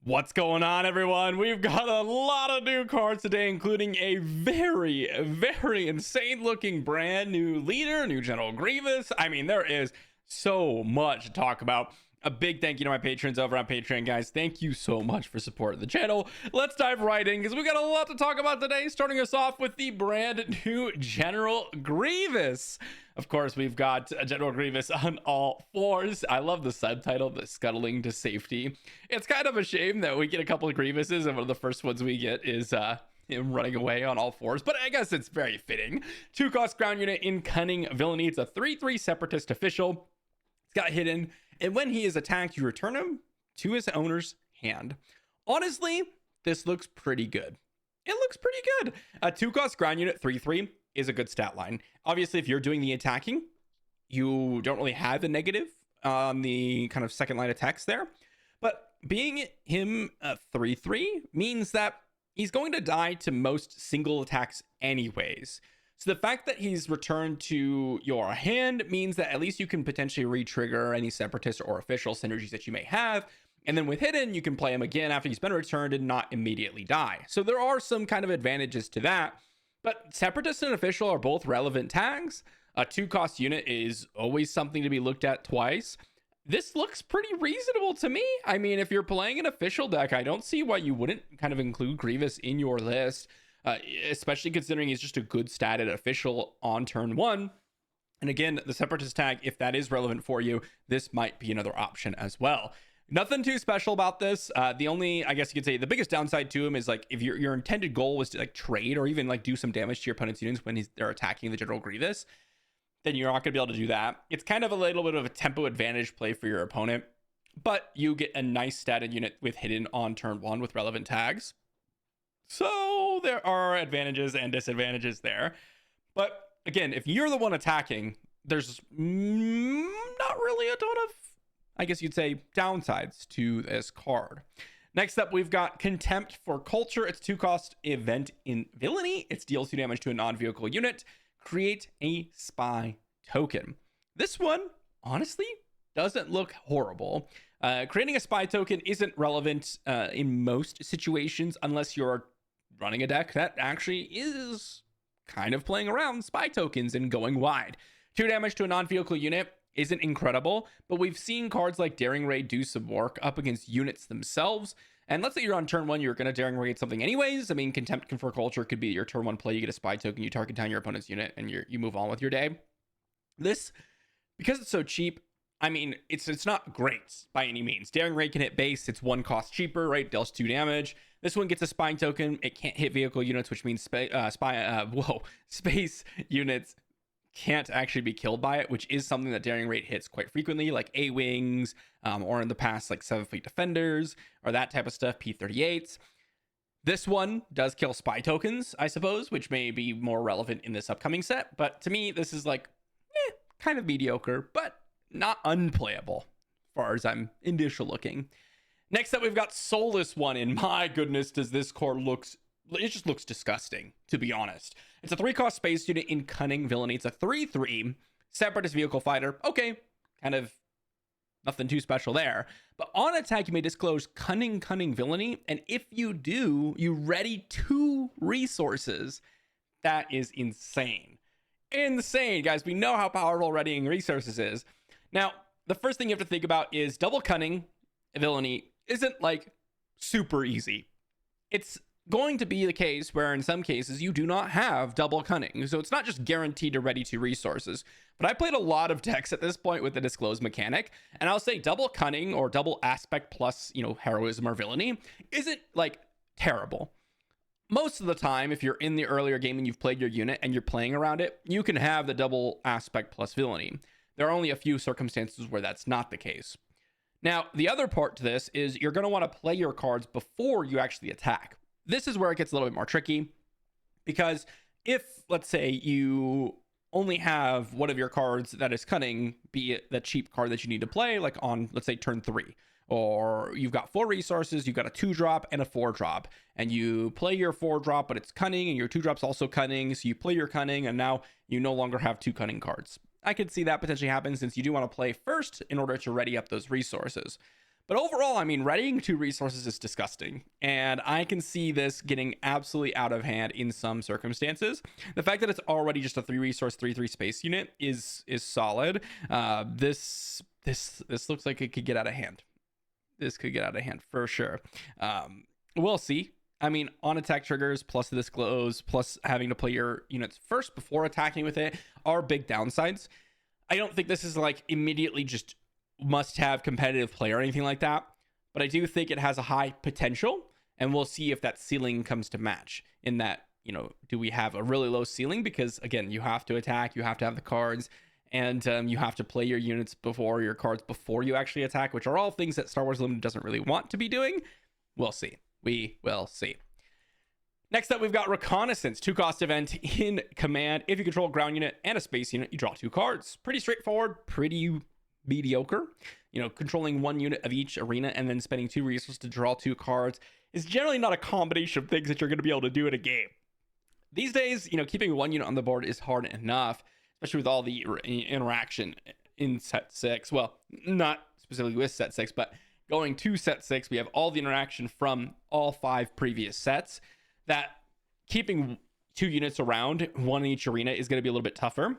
What's going on, everyone? We've got a lot of new cards today, including a very insane looking brand new leader, new General Grievous. I mean, there is so much to talk about. A big thank you to my patrons over on Patreon, guys. Thank you so much for supporting the channel. Let's dive right in because we got a lot to talk about today, starting us off with the brand new General Grievous. Of course, we've got General Grievous on all fours. I love the subtitle, the scuttling to safety. It's kind of a shame that we get a couple of Grievouses, and one of the first ones we get is him running away on all fours, but I guess it's very fitting. 2-cost ground unit in Cunning Villainy. It's a 3/3 Separatist official. It's got hidden, and when he is attacked, you return him to his owner's hand. Honestly, this looks pretty good. It looks pretty good. A 2-cost ground unit 3/3 is a good stat line. Obviously, if you're doing the attacking, you don't really have the negative on the kind of second line attacks there. But being him a 3/3 means that he's going to die to most single attacks anyways. So the fact that he's returned to your hand means that at least you can potentially re-trigger any separatist or official synergies that you may have. And then with hidden, you can play him again after he's been returned and not immediately die. So there are some kind of advantages to that. But separatist and official are both relevant tags. A 2-cost unit is always something to be looked at twice. This looks pretty reasonable to me. I mean, if you're playing an official deck, I don't see why you wouldn't kind of include Grievous in your list. Especially considering he's just a good stat at official on turn 1. And again, the separatist tag, if that is relevant for you, this might be another option as well. Nothing too special about this. The only, I guess you could say, the biggest downside to him is like if your intended goal was to like trade or even like do some damage to your opponent's units when they're attacking the General Grievous, then you're not going to be able to do that. It's kind of a little bit of a tempo advantage play for your opponent, but you get a nice statted unit with hidden on turn 1 with relevant tags. So there are advantages and disadvantages there. But again, if you're the one attacking, there's not really a ton of, I guess you'd say, downsides to this card. Next up, we've got Contempt for Culture. It's 2-cost event in Villainy. It deals 2 damage to a non-vehicle unit. Create a spy token. This one, honestly, doesn't look horrible. Creating a spy token isn't relevant in most situations unless you're running a deck that actually is kind of playing around spy tokens and going wide. 2 damage to a non-vehicle unit isn't incredible, but we've seen cards like Daring Raid do some work up against units themselves. And let's say you're on turn 1, you're going to Daring Raid something anyways. I mean, Contempt for Culture could be your turn 1 play. You get a spy token, you target down your opponent's unit, and you move on with your day. This, because it's so cheap, I mean, it's not great by any means. Daring Raid can hit base. It's 1 cost cheaper, right? Deals 2 damage. This one gets a spying token. It can't hit vehicle units, which means space units can't actually be killed by it, which is something that Daring Raid hits quite frequently, like A-Wings, or in the past, like 7 Fleet Defenders, or that type of stuff, P-38s. This one does kill spy tokens, I suppose, which may be more relevant in this upcoming set. But to me, this is like, kind of mediocre, but not unplayable, as far as I'm initial looking. Next up, we've got Soulless One, and my goodness, does this card it just looks disgusting, to be honest. It's a 3-cost space unit in Cunning Villainy. It's a 3/3 Separatist Vehicle Fighter. Okay, kind of nothing too special there. But on attack, you may disclose Cunning Villainy, and if you do, you ready 2 resources. That is insane. Insane, guys. We know how powerful readying resources is. Now, the first thing you have to think about is double Cunning Villainy isn't like super easy. It's going to be the case where in some cases you do not have double Cunning. So it's not just guaranteed to ready 2 resources. But I played a lot of decks at this point with the disclose mechanic, and I'll say double Cunning or double aspect plus, heroism or villainy isn't like terrible. Most of the time, if you're in the earlier game and you've played your unit and you're playing around it, you can have the double aspect plus villainy. There are only a few circumstances where that's not the case. Now, the other part to this is you're going to want to play your cards before you actually attack. This is where it gets a little bit more tricky, because if, let's say, you only have one of your cards that is Cunning, be it the cheap card that you need to play, like on, let's say, turn 3, or you've got 4 resources, you've got a 2-drop and a 4-drop, and you play your 4-drop, but it's Cunning, and your 2-drop's also Cunning, so you play your Cunning, and now you no longer have 2 Cunning cards. I could see that potentially happen, since you do want to play first in order to ready up those resources. But overall, I mean, readying 2 resources is disgusting. And I can see this getting absolutely out of hand in some circumstances. The fact that it's already just a 3 resource, 3/3 space unit is solid. This looks like it could get out of hand. This could get out of hand for sure. We'll see. I mean, on attack triggers plus the disclose plus having to play your units first before attacking with it are big downsides. I don't think this is like immediately just must have competitive play or anything like that, but I do think it has a high potential, and we'll see if that ceiling comes to match in that, you know, do we have a really low ceiling? Because again, you have to attack, you have to have the cards, and you have to play your units before your cards before you actually attack, which are all things that Star Wars Limited doesn't really want to be doing. We'll see. We will see. Next up, we've got Reconnaissance, 2-cost event in Command. If you control a ground unit and a space unit, you draw 2 cards. Pretty straightforward, pretty mediocre. You know, controlling 1 unit of each arena and then spending 2 resources to draw 2 cards is generally not a combination of things that you're going to be able to do in a game. These days, you know, keeping 1 unit on the board is hard enough, especially with all the interaction in set 6. Well, not specifically with set 6, but going to set 6, we have all the interaction from all 5 previous sets. That keeping 2 units around, 1 in each arena, is going to be a little bit tougher.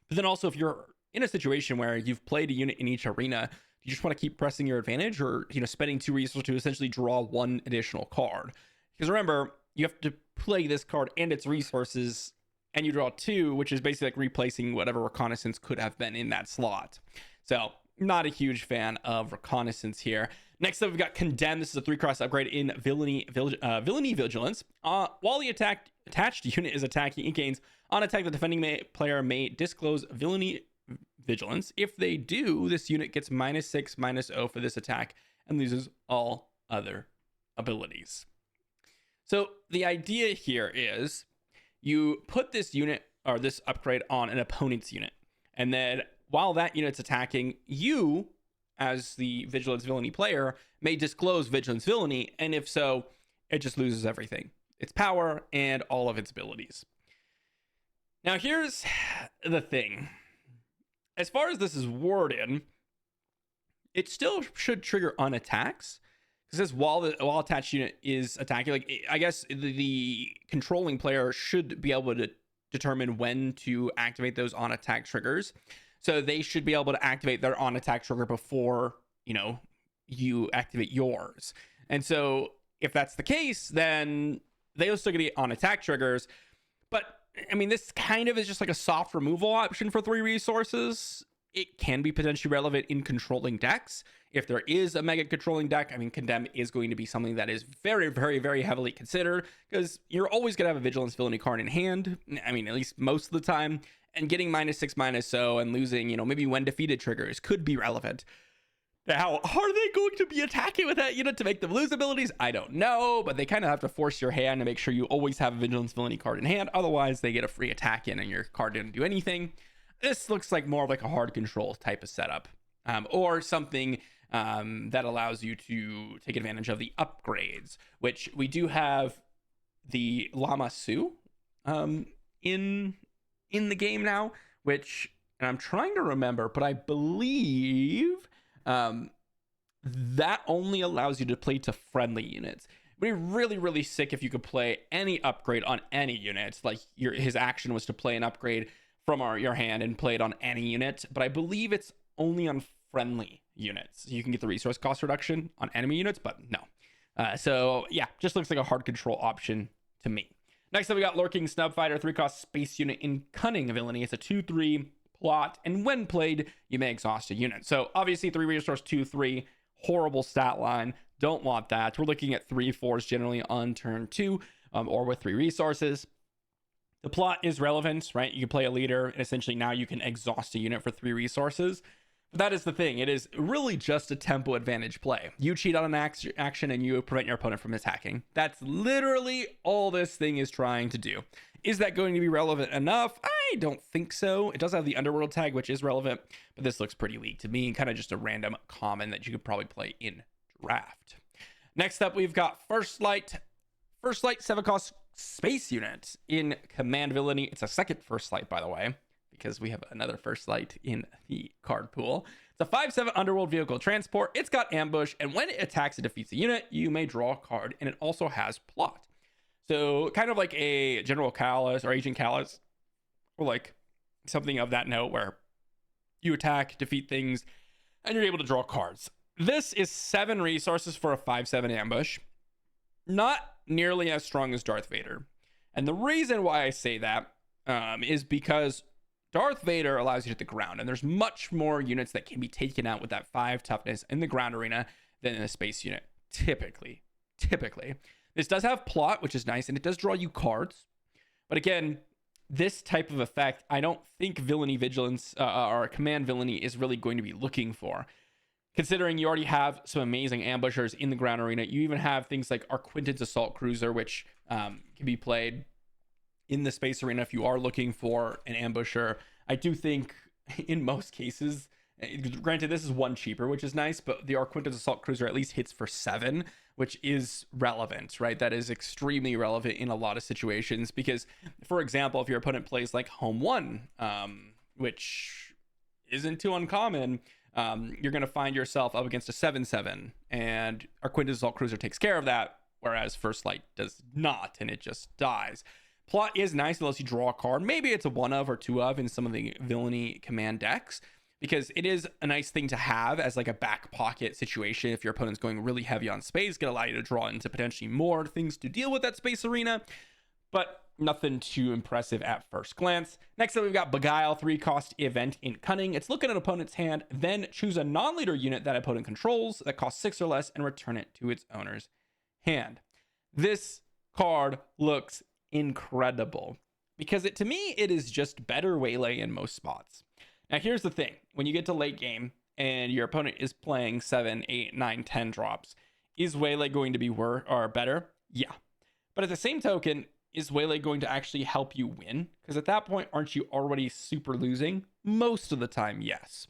But then also, if you're in a situation where you've played a unit in each arena, do you just want to keep pressing your advantage, or, you know, spending 2 resources to essentially draw 1 additional card? Because remember, you have to play this card and its resources, and you draw 2, which is basically like replacing whatever Reconnaissance could have been in that slot. So not a huge fan of Reconnaissance here. Next up, we've got Condemn. This is a 3-cross upgrade in Villainy Vigilance. While the attached unit is attacking, it gains on attack. The defending player may disclose Villainy Vigilance. If they do, this unit gets -6/-0 for this attack and loses all other abilities. So the idea here is you put this unit or this upgrade on an opponent's unit, and then while that unit's attacking, you, as the Vigilance Villainy player, may disclose Vigilance Villainy, and if so, it just loses everything. Its power and all of its abilities. Now here's the thing. As far as this is worded, it still should trigger on attacks. It says while attached unit is attacking, like, I guess the controlling player should be able to determine when to activate those on attack triggers. So they should be able to activate their on attack trigger before, you know, you activate yours. And so if that's the case, then they'll still get on attack triggers. But I mean, this kind of is just like a soft removal option for 3 resources. It can be potentially relevant in controlling decks. If there is a mega controlling deck, I mean, Condemn is going to be something that is very, very, very heavily considered, because you're always going to have a Vigilance Villainy card in hand. I mean, at least most of the time. And getting -6/-0 and losing, you know, maybe when defeated triggers could be relevant. Now, are they going to be attacking with that unit to make them lose abilities? I don't know, but they kind of have to force your hand to make sure you always have a Vigilance Villainy card in hand. Otherwise, they get a free attack in and your card didn't do anything. This looks like more of like a hard control type of setup, or something that allows you to take advantage of the upgrades, which we do have the Lama Su in the game now, which, and I'm trying to remember, but I believe that only allows you to play to friendly units. It'd be really, really sick if you could play any upgrade on any unit. Like his action was to play an upgrade from your hand and play it on any unit, but I believe it's only on friendly units. You can get the resource cost reduction on enemy units, but no. So yeah, just looks like a hard control option to me. Next up, we got Lurking Snub Fighter, 3-cost space unit in Cunning Villainy. It's a 2/3 plot, and when played, you may exhaust a unit. So obviously 3 resource, 2/3, horrible stat line. Don't want that. We're looking at 3/4s generally on turn 2, or with 3 resources. The plot is relevant, right? You can play a leader, and essentially now you can exhaust a unit for 3 resources. But that is the thing. It is really just a tempo advantage play. You cheat on an action and you prevent your opponent from attacking. That's literally all this thing is trying to do. Is that going to be relevant enough? I don't think so. It does have the Underworld tag, which is relevant, but this looks pretty weak to me. Kind of just a random common that you could probably play in draft. Next up, we've got First Light. First Light, 7-cost space unit in Command Villainy. It's a second First Light, by the way. because we have another First Light in the card pool. It's a 5/7 underworld vehicle transport. It's got ambush, and when it attacks and defeats a unit, you may draw a card, and it also has plot. So kind of like a General Callus or Agent Callus, or like something of that note where you attack, defeat things, and you're able to draw cards. This is 7 resources for a 5/7 ambush. Not nearly as strong as Darth Vader. And the reason why I say that is because Darth Vader allows you to hit the ground, and there's much more units that can be taken out with that 5 toughness in the ground arena than in a space unit. Typically. This does have plot, which is nice, and it does draw you cards. But again, this type of effect, I don't think Villainy Vigilance or Command Villainy is really going to be looking for. Considering you already have some amazing ambushers in the ground arena, you even have things like Arquintan's Assault Cruiser, which can be played in the space arena if you are looking for an ambusher. I do think in most cases, granted this is 1 cheaper, which is nice, but the Arquintan's Assault Cruiser at least hits for 7, which is relevant, right? That is extremely relevant in a lot of situations because, for example, if your opponent plays like Home 1, which isn't too uncommon, you're going to find yourself up against a 7/7, and Arquintan's Assault Cruiser takes care of that, whereas First Light does not, and it just dies. Plot is nice, it lets you draw a card. Maybe it's a 1 of or 2 of in some of the Villainy command decks, because it is a nice thing to have as like a back pocket situation. If your opponent's going really heavy on space, can allow you to draw into potentially more things to deal with that space arena, but nothing too impressive at first glance. Next up, we've got Beguile, 3-cost event in Cunning. It's look at an opponent's hand, then choose a non-leader unit that opponent controls that costs 6 or less and return it to its owner's hand. This card looks incredible because to me, it is just better waylay in most spots. Now, here's the thing. When you get to late game and your opponent is playing 7, 8, 9, 10 drops, is waylay going to be better? Yeah. But at the same token, is waylay going to actually help you win? Because at that point, aren't you already super losing? Most of the time, yes.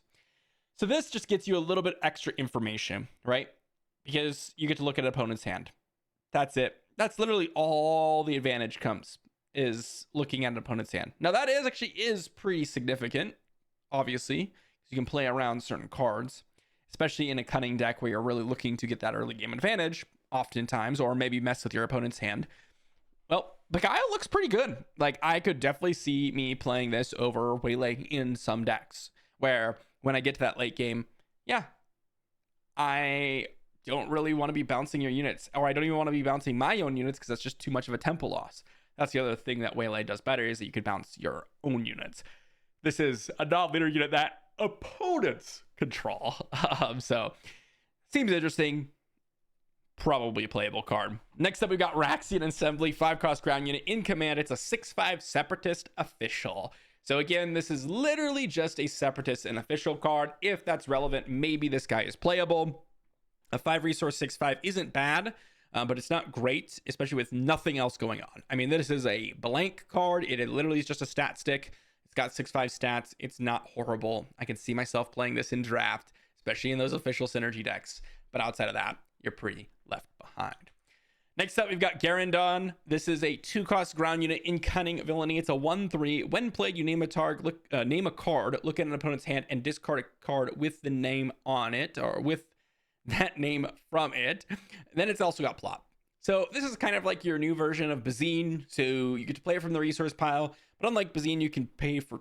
So this just gets you a little bit extra information, right? Because you get to look at an opponent's hand. That's it. That's literally all the advantage comes, is looking at an opponent's hand. Now that is pretty significant, obviously, because you can play around certain cards, especially in a Cunning deck where you're really looking to get that early game advantage, oftentimes, or maybe mess with your opponent's hand. Well, Beguile looks pretty good. Like, I could definitely see me playing this over Waylay in some decks, where when I get to that late game, yeah, I don't really want to be bouncing your units, or I don't even want to be bouncing my own units because that's just too much of a tempo loss. That's the other thing that Waylay does better, is that you can bounce your own units. This is a non-leader unit that opponents control. So, seems interesting. Probably a playable card. Next up, we've got Raxian Assembly, 5-cost ground unit in command. It's a 6/5 Separatist official. So again, this is literally just a Separatist and official card. If that's relevant, maybe this guy is playable. A 5-resource 6/5 isn't bad, but it's not great, especially with nothing else going on. I mean, this is a blank card. It literally is just a stat stick. It's got 6/5 stats. It's not horrible. I can see myself playing this in draft, especially in those official synergy decks. But outside of that, you're pretty left behind. Next up, we've got Garindan. This is a 2-cost ground unit in Cunning Villainy. It's a 1/3. When played, you name a name a card, look at an opponent's hand, and discard a card with the name on it, or with that name from it. Then it's also got plot. So this is kind of like your new version of Bazine. So you get to play it from the resource pile, but unlike Bazine, you can pay for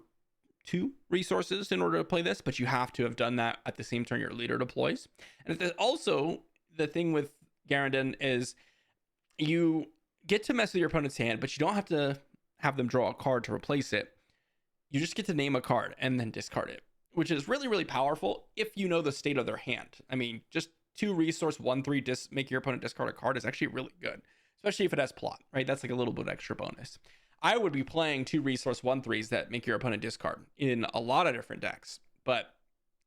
2 resources in order to play this, but you have to have done that at the same turn your leader deploys. And also, the thing with Garindan is you get to mess with your opponent's hand, but you don't have to have them draw a card to replace it. You just get to name a card and then discard it, which is really, really powerful if you know the state of their hand. I mean, just 2 resource 1/3 make your opponent discard a card is actually really good, especially if it has plot, right? That's like a little bit extra bonus. I would be playing 2 resource 1/3s that make your opponent discard in a lot of different decks, but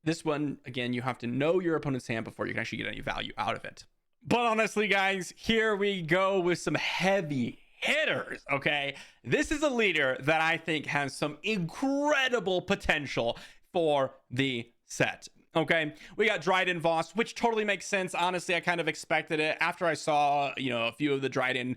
this one, again, you have to know your opponent's hand before you can actually get any value out of it. But honestly, guys, here we go with some heavy hitters, okay? This is a leader that I think has some incredible potential for the set, okay? We got Dryden Vos, which totally makes sense. Honestly, I kind of expected it after I saw, a few of the Dryden,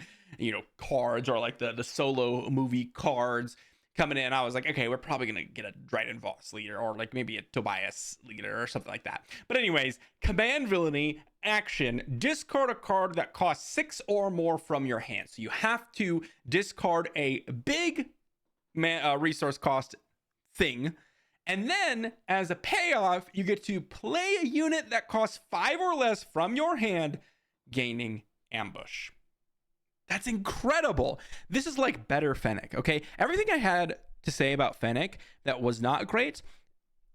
cards, or like the solo movie cards. coming in, I was like, okay, we're probably going to get a Dryden Vos leader or like maybe a Tobias leader or something like that. But anyways, command villainy action, discard a card that costs 6 or more from your hand. So you have to discard a big resource cost thing. And then as a payoff, you get to play a unit that costs 5 or less from your hand, gaining ambush. That's incredible. This is like better Fennec, okay? Everything I had to say about Fennec that was not great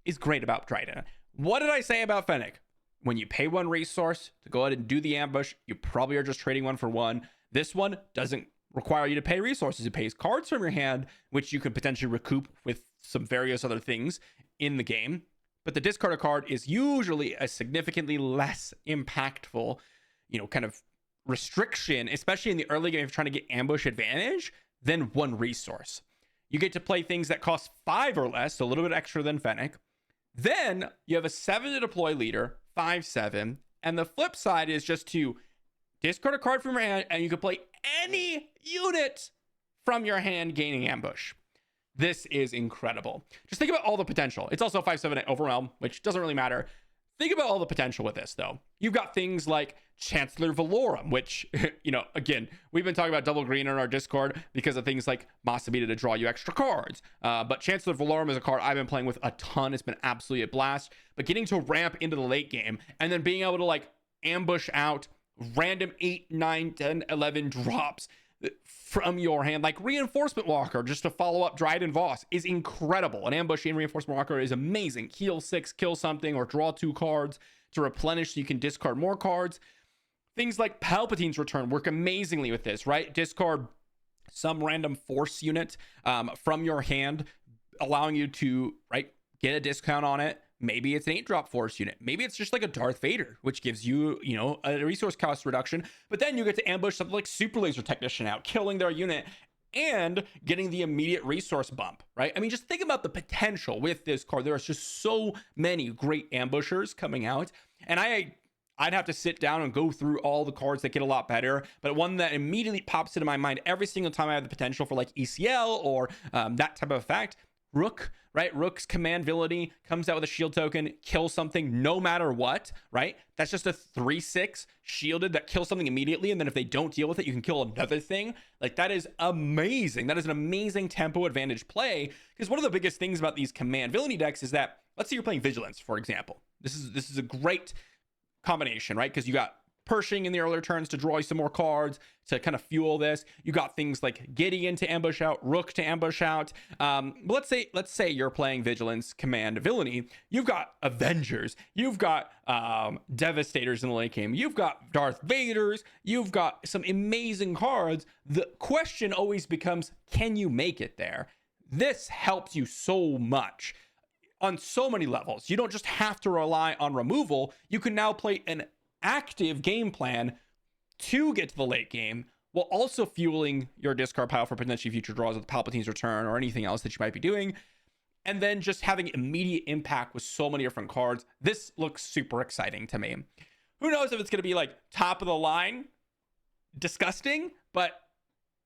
is great about Dryden. What did I say about Fennec? When you pay 1 resource to go ahead and do the ambush, you probably are just trading 1 for 1. This one doesn't require you to pay resources. It pays cards from your hand, which you could potentially recoup with some various other things in the game. But the discard a card is usually a significantly less impactful, kind of restriction, especially in the early game if you're trying to get ambush advantage, than 1 resource. You get to play things that cost 5 or less, so a little bit extra than Fennec. Then you have a 7 to deploy leader, 5/7, and the flip side is just to discard a card from your hand and you can play any unit from your hand, gaining ambush. This is incredible. Just think about all the potential. It's also 5/7 overwhelm, which doesn't really matter. Think about all the potential with this, though. You've got things like Chancellor Valorum, which, again, we've been talking about double green on our Discord because of things like Sabé to draw you extra cards. But Chancellor Valorum is a card I've been playing with a ton. It's been absolutely a blast. But getting to ramp into the late game and then being able to like ambush out random 8, 9, 10, 11 drops from your hand, like Reinforcement Walker, just to follow up Dryden Vos, is incredible. An ambush in Reinforcement Walker is amazing. Heal 6, kill something, or draw 2 cards to replenish so you can discard more cards. Things like Palpatine's Return work amazingly with this, right? Discard some random force unit from your hand, allowing you to, get a discount on it. Maybe it's an 8-drop force unit. Maybe it's just like a Darth Vader, which gives you, a resource cost reduction. But then you get to ambush something like Super Laser Technician out, killing their unit and getting the immediate resource bump, right? I mean, just think about the potential with this card. There are just so many great ambushers coming out. And I'd have to sit down and go through all the cards that get a lot better. But one that immediately pops into my mind every single time I have the potential for like ECL or that type of effect, Rook, right? Rook's command villainy comes out with a shield token, kills something no matter what, right? That's just a 3/6 shielded that kills something immediately. And then if they don't deal with it, you can kill another thing. Like, that is amazing. That is an amazing tempo advantage play. Because one of the biggest things about these command villainy decks is that, let's say you're playing Vigilance, for example. This is a great combination, right? Because you got Pershing in the earlier turns to draw you some more cards to kind of fuel this. You got things like Gideon to ambush out, Rook to ambush out. But let's say you're playing Vigilance command villainy. You've got Avengers, you've got Devastators in the late game, you've got Darth Vaders, you've got some amazing cards. The question always becomes, can you make it there? This helps you so much on so many levels. You don't just have to rely on removal. You can now play an active game plan to get to the late game while also fueling your discard pile for potentially future draws with Palpatine's Return or anything else that you might be doing, and then just having immediate impact with so many different cards. This looks super exciting to me. Who knows if it's going to be like top of the line disgusting, but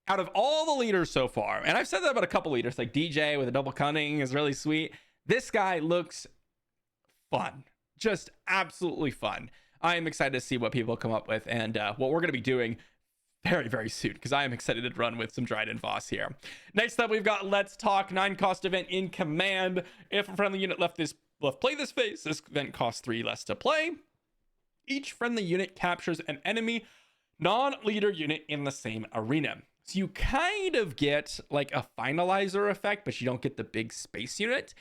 out of all the leaders so far, and I've said that about a couple leaders, like DJ with a double cunning is really sweet, this guy looks fun, just absolutely fun. I am excited to see what people come up with and what we're going to be doing very, very soon, because I am excited to run with some Dryden Vos here. Next up, we've got Let's Talk, 9-cost event in command. If a friendly unit left play this phase, this event costs 3 less to play. Each friendly unit captures an enemy non-leader unit in the same arena. So you kind of get like a finalizer effect, but you don't get the big space unit.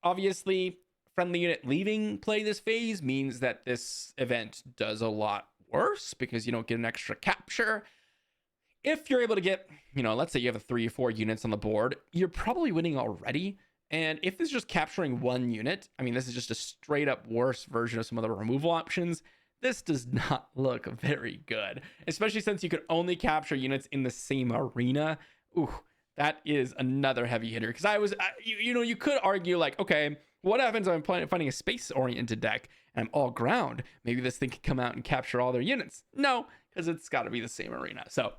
Obviously, friendly unit leaving play this phase means that this event does a lot worse because you don't get an extra capture. If you're able to get, let's say you have 3 or 4 units on the board, you're probably winning already. And if it's just capturing 1 unit, I mean, this is just a straight up worse version of some of the removal options. This does not look very good, especially since you could only capture units in the same arena. Ooh, that is another heavy hitter. Because you could argue like, okay, what happens if I'm finding a space-oriented deck and I'm all ground? Maybe this thing could come out and capture all their units. No, because it's got to be the same arena. So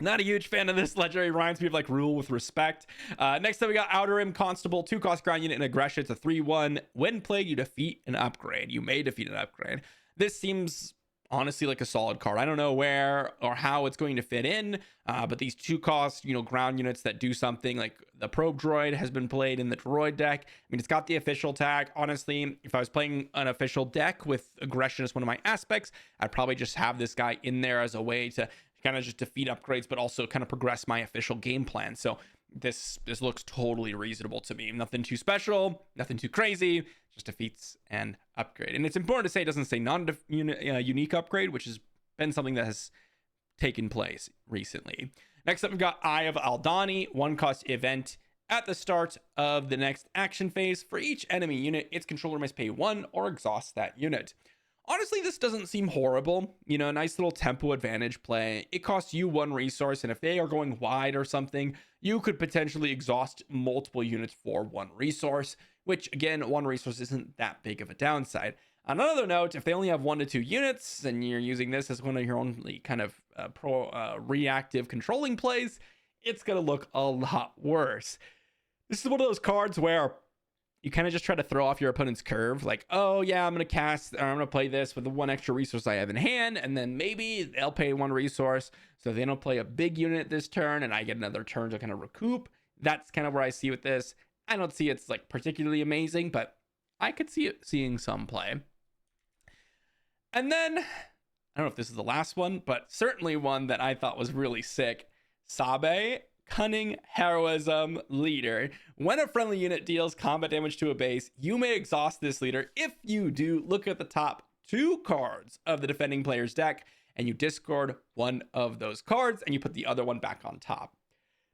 Not a huge fan of this legendary. Reminds me of like Rule with Respect. Next up, we got Outer Rim Constable, 2-cost ground unit and aggression. It's a 3/1. When played, you defeat an upgrade. You may defeat an upgrade. This seems honestly like a solid card. I don't know where or how it's going to fit in, but these 2-cost, ground units that do something, like the Probe Droid has been played in the Droid deck. I mean, it's got the official tag. Honestly, if I was playing an official deck with aggression as one of my aspects, I'd probably just have this guy in there as a way to kind of just defeat upgrades, but also kind of progress my official game plan. So this looks totally reasonable to me. Nothing too special, nothing too crazy, just defeats and upgrade. And it's important to say it doesn't say unique upgrade, which has been something that has taken place recently. Next up, we've got Eye of Aldhani, 1-cost event. At the start of the next action phase, for each enemy unit, its controller must pay 1 or exhaust that unit. Honestly, this doesn't seem horrible. A nice little tempo advantage play. It costs you 1 resource, and if they are going wide or something, you could potentially exhaust multiple units for 1 resource, which again, 1 resource isn't that big of a downside. On another note, if they only have 1 to 2 units and you're using this as one of your only kind of reactive controlling plays, it's going to look a lot worse. This is one of those cards where you kind of just try to throw off your opponent's curve. Like, oh yeah, I'm going to play this with the 1 extra resource I have in hand. And then maybe they'll pay 1 resource. So they don't play a big unit this turn and I get another turn to kind of recoup. That's kind of where I see with this. I don't see it's like particularly amazing, but I could see it seeing some play. And then, I don't know if this is the last one, but certainly one that I thought was really sick. Sabé, Cunning Heroism Leader. When a friendly unit deals combat damage to a base, you may exhaust this leader. If you do, look at the top 2 cards of the defending player's deck and you discard 1 of those cards and you put the other one back on top.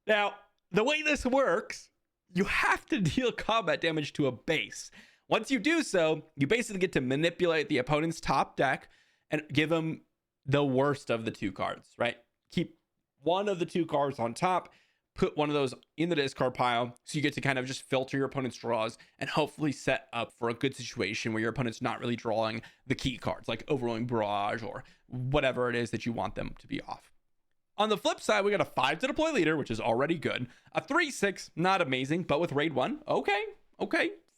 Now, the way this works, you have to deal combat damage to a base. Once you do so, you basically get to manipulate the opponent's top deck and give them the worst of the 2 cards, right? Keep 1 of the 2 cards on top, put 1 of those in the discard pile, so you get to kind of just filter your opponent's draws and hopefully set up for a good situation where your opponent's not really drawing the key cards, like Overwhelming Barrage or whatever it is that you want them to be off. On the flip side, we got a 5 to deploy leader, which is already good. A 3/6, not amazing, but with raid 1, okay.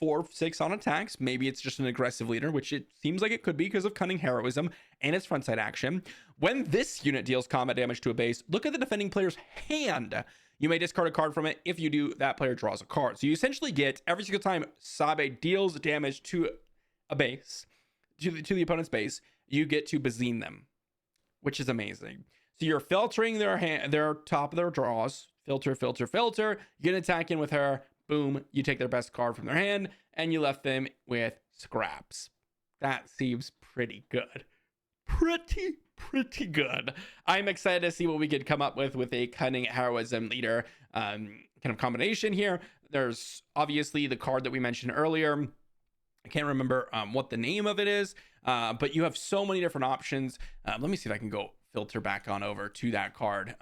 4/6 on attacks. Maybe it's just an aggressive leader, which it seems like it could be because of Cunning Heroism and its frontside action. When this unit deals combat damage to a base, look at the defending player's hand. You may discard a card from it. If you do, that player draws a card. So you essentially get, every single time Sabé deals damage to a base, to the opponent's base, you get to Bazine them, which is amazing. So you're filtering their top of their draws. Filter. You get an attack in with her. Boom, you take their best card from their hand and you left them with scraps. That seems pretty good. Pretty good. I'm excited to see what we could come up with a Cunning Heroism Leader kind of combination here. There's obviously the card that we mentioned earlier. I can't remember what the name of it is, but you have so many different options. Let me see if I can go filter back on over to that card.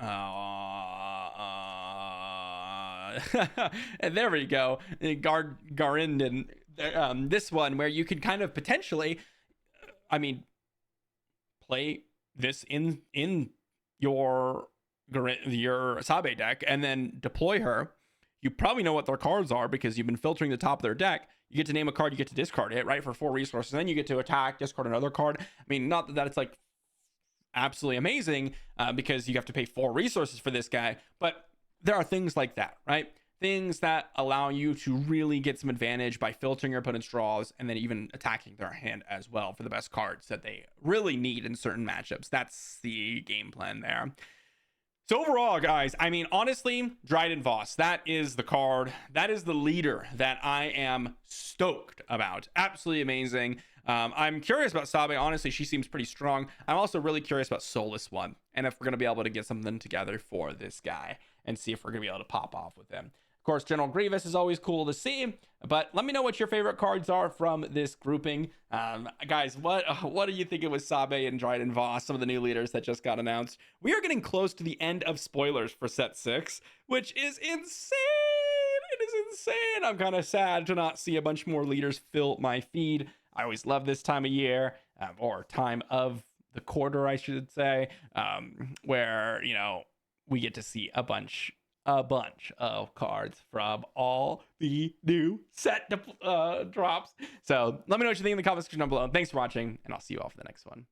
And there we go. Garindan. This one where you can kind of potentially, play this in your Sabé deck and then deploy her. You probably know what their cards are because you've been filtering the top of their deck. You get to name a card, you get to discard it, right, for 4 resources. Then you get to attack, discard another card. Not that it's like absolutely amazing because you have to pay 4 resources for this guy, but there are things like that, right? Things that allow you to really get some advantage by filtering your opponent's draws and then even attacking their hand as well for the best cards that they really need in certain matchups. That's the game plan there. So overall, guys, honestly, Dryden Vos, that is the card. That is the leader that I am stoked about. Absolutely amazing. I'm curious about Sabé. Honestly, she seems pretty strong. I'm also really curious about Soulless One and if we're going to be able to get something together for this guy and see if we're going to be able to pop off with him. Of course, General Grievous is always cool to see, but let me know what your favorite cards are from this grouping. Guys, what do you think it was Sabé and Dryden Vos, some of the new leaders that just got announced? We are getting close to the end of spoilers for set 6, which is insane. It is insane. I'm kind of sad to not see a bunch more leaders fill my feed. I always love this time of year, or time of the quarter, I should say, where, we get to see a bunch of cards from all the new set drops. So let me know what you think in the comment section down below. Thanks for watching, and I'll see you all for the next one.